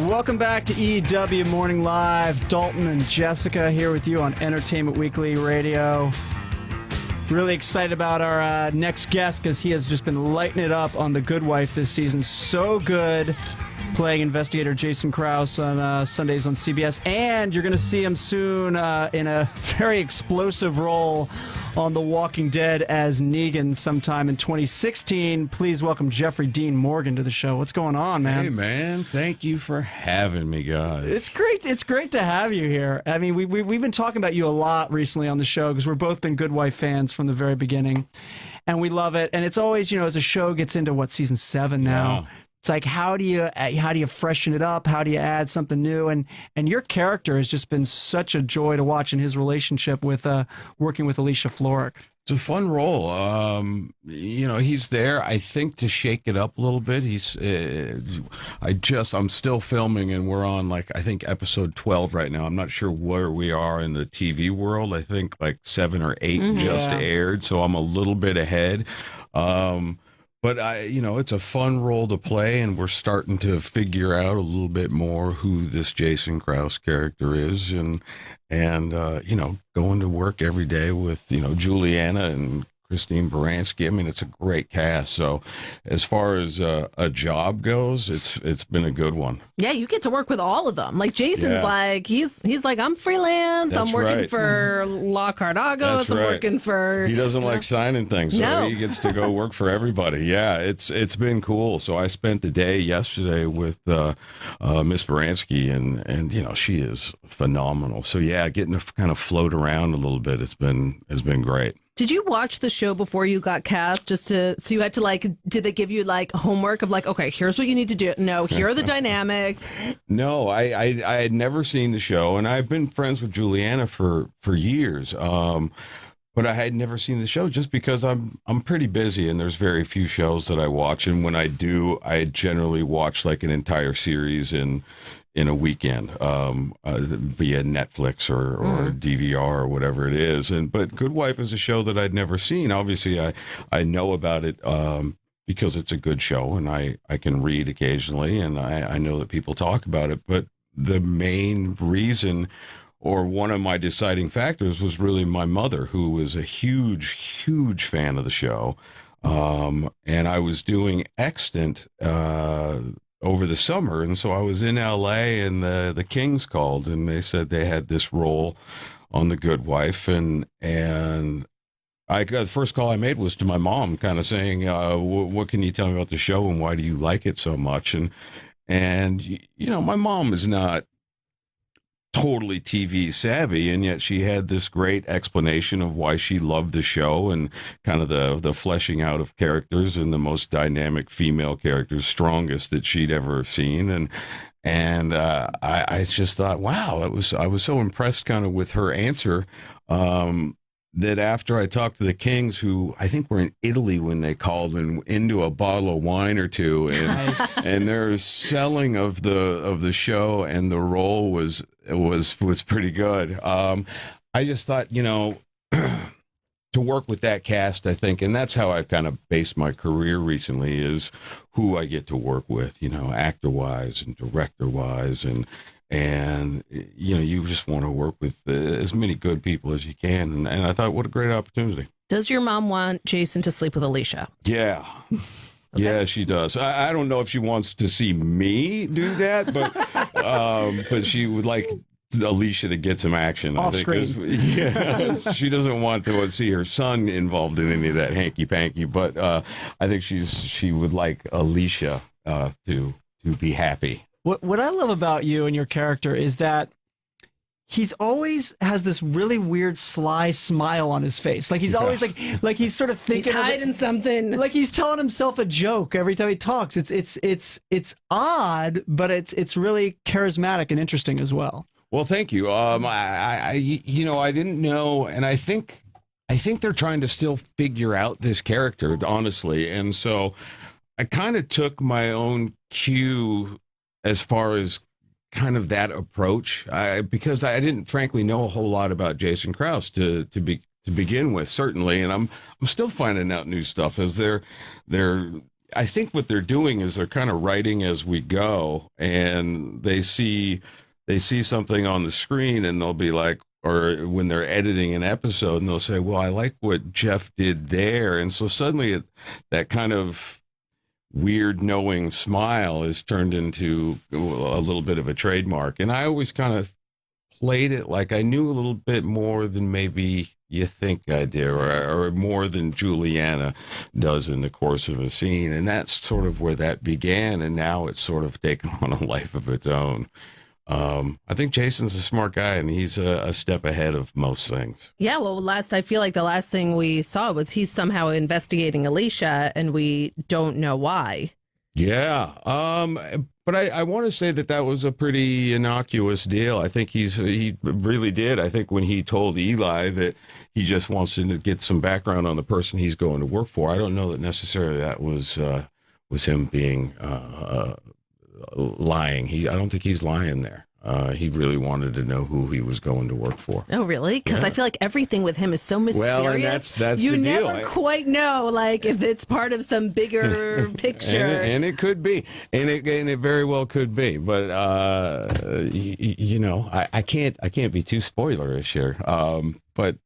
Welcome back to EW Morning Live. Dalton and Jessica here with you on Entertainment Weekly Radio. Really excited about our next guest because he has just been lighting it up on The Good Wife this season. So good, playing investigator Jason Krause on Sundays on CBS. And you're going to see him soon in a very explosive role on The Walking Dead as Negan sometime in 2016. Please welcome Jeffrey Dean Morgan to the show. What's going on, man? Hey, man. Thank you for having me, guys. It's great. It's great to have you here. I mean, we've been talking about you a lot recently on the show because we've both been Good Wife fans from the very beginning, and we love it. And it's always, as a show gets into season 7 now. Yeah. It's like, how do you freshen it up? How do you add something new? And your character has just been such a joy to watch in his relationship with working with Alicia Florrick. It's a fun role. He's there, I think, to shake it up a little bit. I'm still filming, and we're on, I think, episode 12 right now. I'm not sure where we are in the TV world. I think 7 or 8 just aired, so I'm a little bit ahead. But it's a fun role to play, and we're starting to figure out a little bit more who this Jason Krause character is, and going to work every day with Juliana and Christine Baranski. I mean, it's a great cast. So as far as a job goes, it's been a good one. Yeah, you get to work with all of them. Like Jason's he's like, I'm freelance. I'm working for La Cardagos. I'm working for... He doesn't like signing things, so he gets to go work for everybody. Yeah, it's been cool. So I spent the day yesterday with Miss Baranski, and she is phenomenal. So yeah, getting to kind of float around a little bit has been great. Did you watch the show before you got cast? So you had to did they give you homework of okay, here's what you need to do? No, here are the dynamics. No, I had never seen the show, and I've been friends with Juliana for years. But I had never seen the show just because I'm pretty busy, and there's very few shows that I watch. And when I do, I generally watch an entire series in a weekend via Netflix or DVR or whatever it is. But Good Wife is a show that I'd never seen. Obviously, I know about it because it's a good show, and I can read occasionally, and I know that people talk about it. But the main reason, or one of my deciding factors, was really my mother, who was a huge, huge fan of the show. And I was doing Extant over the summer, and so I was in LA, and the Kings called, and they said they had this role on The Good Wife, and I got the first call I made was to my mom, kind of saying, what can you tell me about the show, and why do you like it so much? And my mom is not totally TV savvy, and yet she had this great explanation of why she loved the show, and kind of the fleshing out of characters, and the most dynamic female characters, strongest that she'd ever seen. And I just thought, wow, I was so impressed kind of with her answer, that after I talked to the Kings, who I think were in Italy when they called, and into a bottle of wine or two, and their selling of the show and the role was pretty good. I just thought, to work with that cast, I think, and that's how I've kind of based my career recently, is who I get to work with, actor-wise and director-wise, and you just want to work with as many good people as you can, and I thought, what a great opportunity. Does your mom want Jason to sleep with Alicia? Yeah. Okay. Yeah, she does. I don't know if she wants to see me do that, but she would like Alicia to get some action. Off screen. Yeah, she doesn't want to see her son involved in any of that hanky-panky, but I think she would like Alicia to be happy. What I love about you and your character is that he's always has this really weird sly smile on his face. He's always like he's sort of thinking, he's hiding something. Like he's telling himself a joke every time he talks. It's odd, but it's really charismatic and interesting as well. Well, thank you. I didn't know, and I think they're trying to still figure out this character, honestly, and so I kind of took my own cue as far as kind of that approach, because I didn't frankly know a whole lot about Jason Krause to begin with, certainly, and I'm still finding out new stuff as they're I think what they're doing is they're kind of writing as we go, and they see something on the screen, and they'll be like, or when they're editing an episode, and they'll say, well, I like what Jeff did there. And so suddenly that kind of weird knowing smile is turned into a little bit of a trademark. And I always kind of played it like I knew a little bit more than maybe you think I did, or more than Juliana does in the course of a scene. And that's sort of where that began. And now it's sort of taken on a life of its own. I think Jason's a smart guy, and he's a step ahead of most things. Yeah, well, I feel like the last thing we saw was he's somehow investigating Alicia, and we don't know why. Yeah, but I want to say that was a pretty innocuous deal. I think he really did. I think when he told Eli that he just wants to get some background on the person he's going to work for, I don't know that necessarily that was him being lying. I don't think he's lying there. He really wanted to know who he was going to work for. Oh, really? Because I feel like everything with him is so mysterious. Well, and that's you the deal. never quite know, like, if it's part of some bigger picture. And it could be, and it very well could be. But I can't be too spoilerish here. But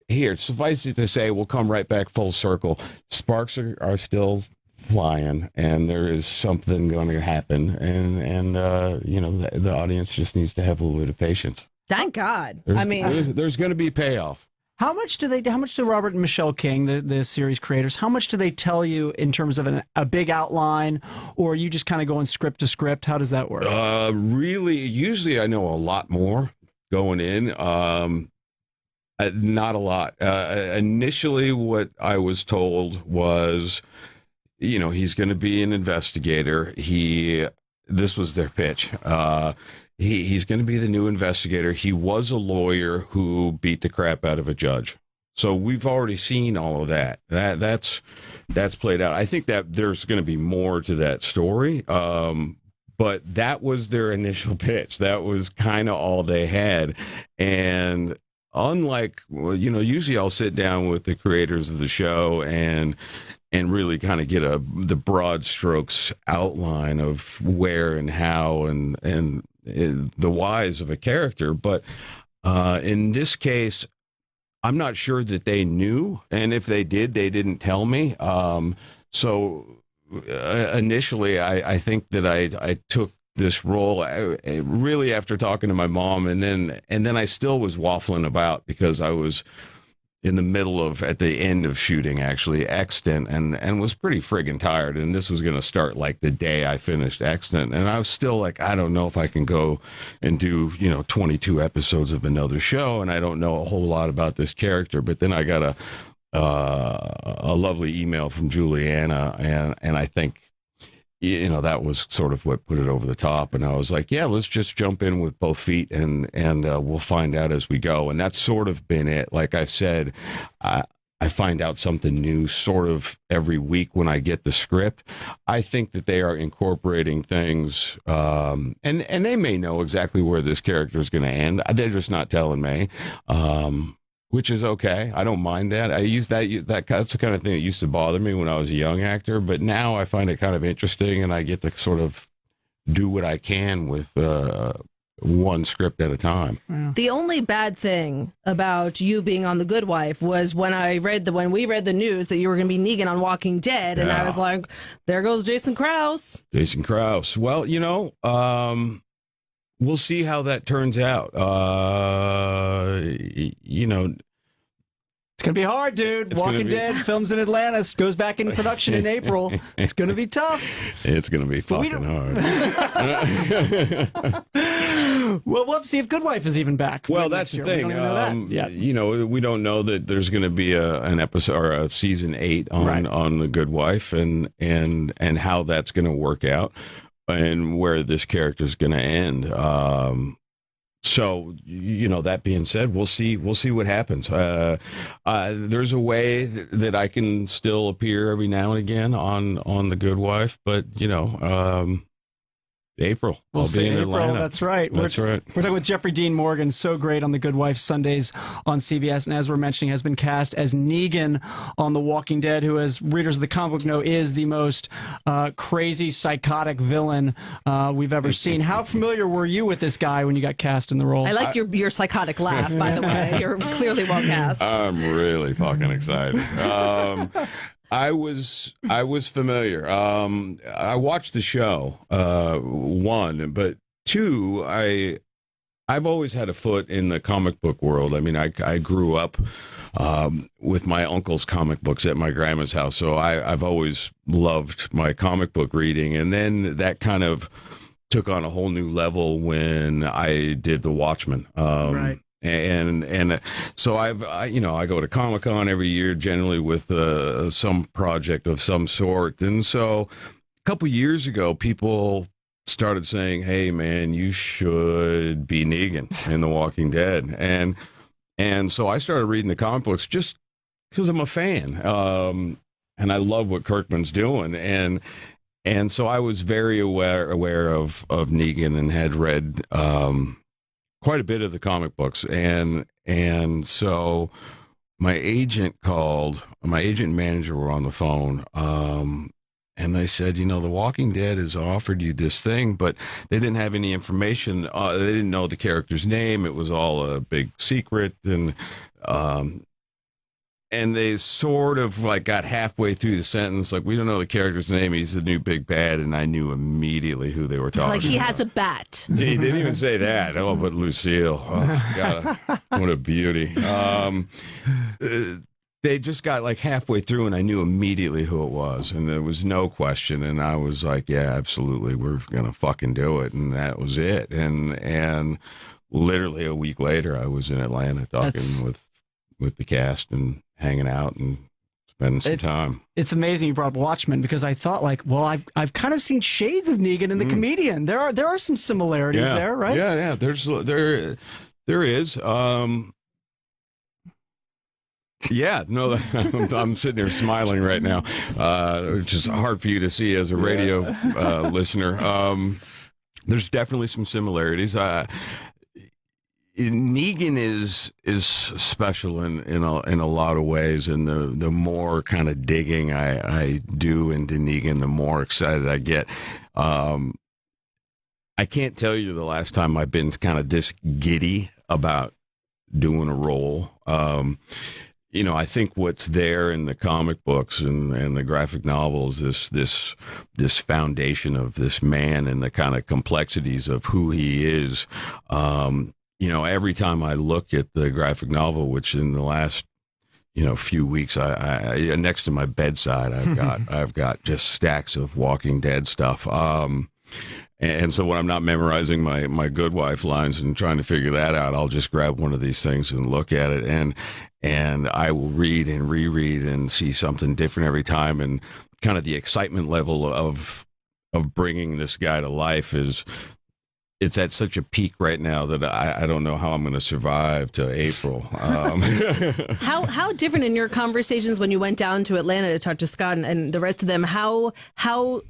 here, suffice it to say, we'll come right back full circle. Sparks are still flying, and there is something going to happen, and the audience just needs to have a little bit of patience. Thank God. There's going to be payoff. How much do Robert and Michelle King, the series creators, how much do they tell you in terms of a big outline, or you just kind of going script to script? How does that work? Really, usually I know a lot more going in. Not a lot. Initially, what I was told was, he's going to be an investigator. This was their pitch. He's going to be the new investigator. He was a lawyer who beat the crap out of a judge. So we've already seen all of that. That's played out. I think that there's going to be more to that story. But that was their initial pitch. That was kind of all they had. And unlike, usually I'll sit down with the creators of the show and really kind of get the broad strokes outline of where and how and the whys of a character. But in this case, I'm not sure that they knew. And if they did, they didn't tell me. So initially, I think that I took this role really after talking to my mom, and then I still was waffling about because I was in the middle of, at the end of shooting, actually, Extant, and was pretty friggin' tired. And this was going to start like the day I finished Extant. And I was still like, I don't know if I can go and do, 22 episodes of another show. And I don't know a whole lot about this character. But then I got a lovely email from Juliana. And I think, that was sort of what put it over the top. And I was like, yeah, let's just jump in with both feet and we'll find out as we go. And that's sort of been it. Like I said, I find out something new sort of every week when I get the script. I think that they are incorporating things, and they may know exactly where this character is going to end. They're just not telling me. Which is okay. I don't mind that. I use that's the kind of thing that used to bother me when I was a young actor, but now I find it kind of interesting, and I get to sort of do what I can with one script at a time. Yeah. The only bad thing about you being on The Good Wife was when we read the news that you were going to be Negan on Walking Dead, and I was like, there goes Jason Krause. Jason Krause. Well, we'll see how that turns out. It's going to be hard, dude. Walking Dead films in Atlanta, goes back in production in April. It's going to be tough. It's going to be fucking hard. Well, we'll have to see if Good Wife is even back. Well, that's the thing. We don't know that there's going to be an episode or a season 8 on The Good Wife and how that's going to work out and where this character is going to end. So, that being said, we'll see what happens. There's a way that I can still appear every now and again on The Good Wife, but April. We'll I'll see be in April. Atlanta. That's right. That's right. We're talking with Jeffrey Dean Morgan, so great on The Good Wife Sundays on CBS, and as we're mentioning, has been cast as Negan on The Walking Dead, who, as readers of the comic book know, is the most crazy, psychotic villain we've ever seen. How familiar were you with this guy when you got cast in the role? I like your psychotic laugh, by the way. You're clearly well cast. I'm really fucking excited. I was familiar. I watched the show, one, but two, I've always had a foot in the comic book world. I mean, I grew up with my uncle's comic books at my grandma's house, so I've always loved my comic book reading. And then that kind of took on a whole new level when I did The Watchmen. Right. And so I go to Comic-Con every year, generally with some project of some sort. And so a couple years ago, people started saying, "Hey, man, you should be Negan in The Walking Dead." And so I started reading the comic books just because I'm a fan. And I love what Kirkman's doing. And so I was very aware of Negan and had read quite a bit of the comic books, and so my agent and manager were on the phone, and they said, The Walking Dead has offered you this thing, but they didn't have any information. They didn't know the character's name. It was all a big secret, and they sort of like got halfway through the sentence, like, we don't know the character's name. He's the new big bad. And I knew immediately who they were talking about. Like he has a bat. He didn't even say that. Oh, but Lucille. Oh, God, what a beauty. They just got like halfway through and I knew immediately who it was. And there was no question. And I was like, yeah, absolutely. We're going to fucking do it. And that was it. And literally a week later, I was in Atlanta talking with the cast and hanging out and spending some time. It's amazing you brought up Watchmen, because I thought, like, well, I've kind of seen shades of Negan in the comedian. There are some similarities there, right? Yeah. There is. Yeah, no, I'm sitting here smiling right now, which is hard for you to see as a radio listener. There's definitely some similarities. Negan is special in a lot of ways, and the more kind of digging I do into Negan, the more excited I get. I can't tell you the last time I've been kind of this giddy about doing a role. I think what's there in the comic books and the graphic novels, this foundation of this man and the kind of complexities of who he is. Every time I look at the graphic novel, which in the last, few weeks, I next to my bedside, I've got just stacks of Walking Dead stuff. And so when I'm not memorizing my Good Wife lines and trying to figure that out, I'll just grab one of these things and look at it, and I will read and reread and see something different every time. And kind of the excitement level of bringing this guy to life it's at such a peak right now that I don't know how I'm going to survive to April. How different in your conversations when you went down to Atlanta to talk to Scott and the rest of them? How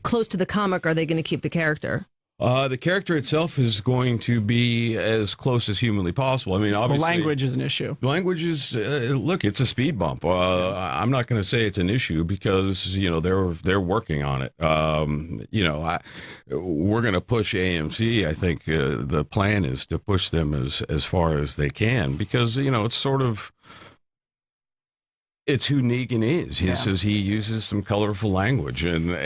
close to the comic are they going to keep the character? The character itself is going to be as close as humanly possible. I mean, obviously, the language is an issue. Language is look, it's a speed bump. I'm not going to say it's an issue because they're working on it. We're going to push AMC. I think the plan is to push them as far as they can because it's sort of. It's who Negan is. He says he uses some colorful language, and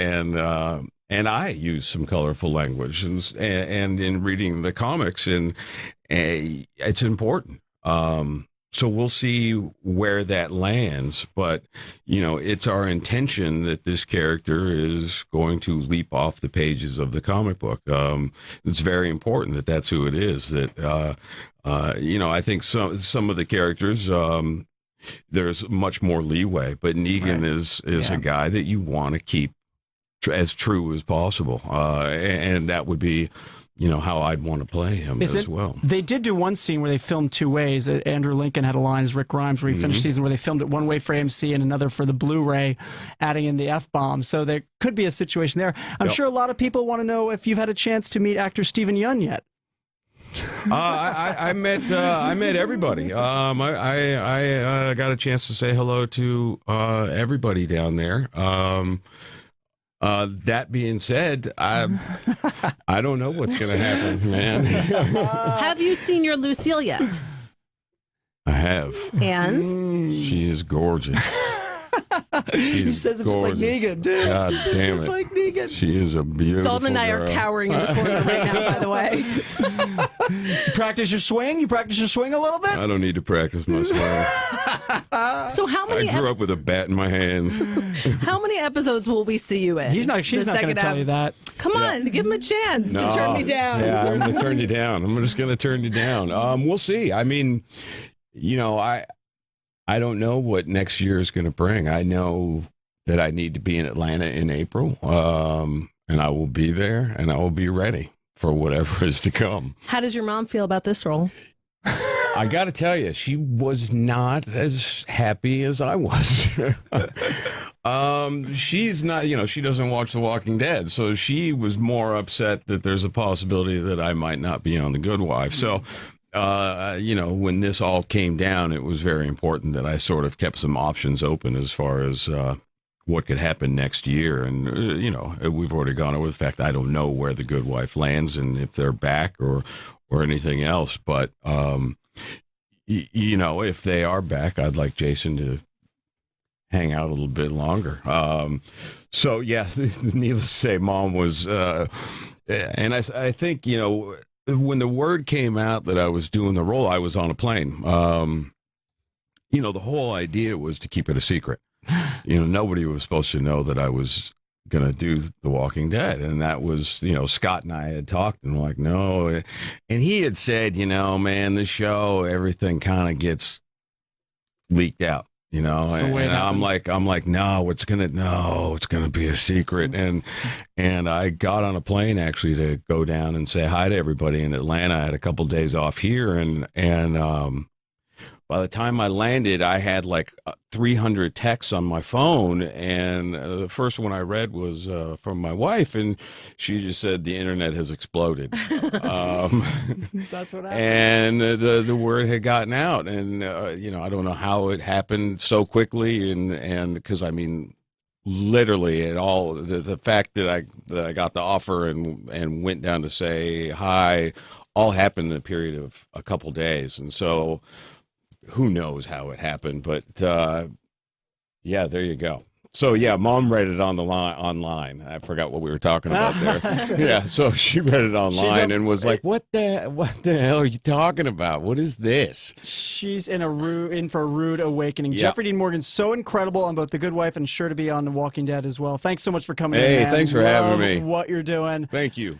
I use some colorful language, and in reading the comics, and it's important. So we'll see where that lands, but it's our intention that this character is going to leap off the pages of the comic book. It's very important that that's who it is. That I think some of the characters. There's much more leeway, but Negan is a guy that you want to keep as true as possible, and that would be how I'd want to play him as well. They did do one scene where they filmed two ways. Andrew Lincoln had a line as Rick Grimes where he finished season where they filmed it one way for AMC and another for the Blu-ray, adding in the F-bomb. So there could be a situation there. I'm sure a lot of people want to know if you've had a chance to meet actor Stephen Yeun yet. I met everybody. I got a chance to say hello to everybody down there. That being said, I don't know what's going to happen, man. Have you seen your Lucille yet? I have. And? She is gorgeous. He says it gorgeous. just like Negan, dude. God damn just it. like Negan. She is a beautiful Dalton and I girl. are cowering in the corner right now, by the way. You practice your swing? You practice your swing a little bit? I don't need to practice my swing. So how many I grew up with a bat in my hands. how many episodes will we see you in? She's not going to tell you that. Come on, give him a chance to No. turn me down. Yeah, I'm going to turn you down. I'm just going to turn you down. We'll see. I mean, I don't know what next year is going to bring. I know that I need to be in Atlanta in April, and I will be there, and I will be ready for whatever is to come. How does your mom feel about this role? I got to tell you, she was not as happy as I was. She's not, she doesn't watch The Walking Dead, so she was more upset that there's a possibility that I might not be on The Good Wife. So, when this all came down, it was very important that I sort of kept some options open as far as what could happen next year. And, we've already gone over the fact I don't know where The Good Wife lands and if they're back or anything else. But, if they are back, I'd like Jason to hang out a little bit longer. So, yeah, needless to say, Mom was, and I think, when the word came out that I was doing the role, I was on a plane. The whole idea was to keep it a secret. Nobody was supposed to know that I was going to do The Walking Dead. And that was, Scott and I had talked and like, no. And he had said, man, the show, everything kind of gets leaked out. And I'm like, no, it's gonna be a secret. And I got on a plane actually to go down and say hi to everybody in Atlanta. I had a couple days off here, and by the time I landed, I had like 300 texts on my phone, and the first one I read was from my wife, and she just said the internet has exploded. That's what happened. And the word had gotten out, and I don't know how it happened so quickly, and because I mean, literally, it all the fact that I got the offer and went down to say hi, all happened in a period of a couple days, and so. Who knows how it happened, but yeah, there you go. So yeah, Mom read it online. I forgot what we were talking about there. Yeah, so she read it online and was like, "What the hell are you talking about? What is this?" She's in for a rude awakening. Yep. Jeffrey Dean Morgan, so incredible on both The Good Wife and sure to be on The Walking Dead as well. Thanks so much for coming in. Hey, Man. thanks for having me. What you're doing. Thank you.